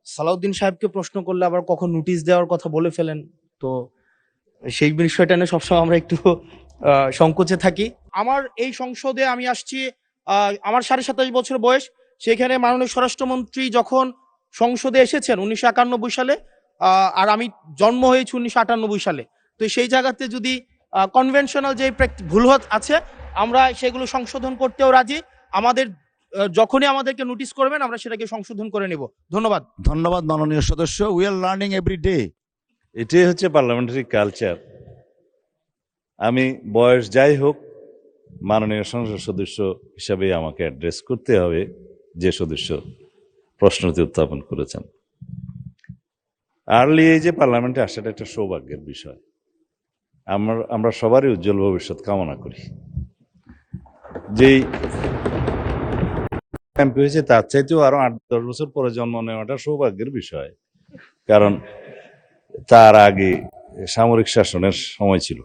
সালাউদ্দিন সাহেবকে প্রশ্ন করলে আবার কখন নোটিশ দেওয়ার কথা বলে ফেলেন, তো সেই বিষয়টা নিয়ে সবসময় আমরা একটু সংকোচে থাকি। আমার এই সংসদে আমি আসছি, আমার 27.5 বছর বয়স। সেখানে মাননীয় স্বরাষ্ট্রমন্ত্রী যখন সংসদে এসেছেন 1991 সালে, আর আমি জন্ম হয়েছি 1998 সালে। তো সেই জায়গাতে যদি কনভেনশনাল যে ভুল আছে আমরা সেগুলো সংশোধন করতেও রাজি। আমাদের যখনই আমাদেরকে নোটিশ করবেন আমরা সেটাকে সংশোধন করে নেব। ধন্যবাদ। ধন্যবাদ মাননীয় সদস্য। We are learning every day. এটাই হচ্ছে পার্লামেন্টারি কালচার। আমি বয়স যাই হোক, মাননীয় সংসদ সদস্য হিসাবে আমাকে অ্যাড্রেস করতে হবে যে সদস্য প্রশ্নটি উত্থাপন করেছেন। আর্লি এজে পার্লামেন্টে আসাটা একটা সৌভাগ্যের বিষয়। আমরা সবারই উজ্জ্বল ভবিষ্যৎ কামনা করি। যেই এমপি হয়েছে তার চাইতেও আরো 8-10 বছর পরে জন্ম নেওয়াটা সৌভাগ্যের বিষয়, কারণ তার আগে সামরিক শাসনের সময় ছিল।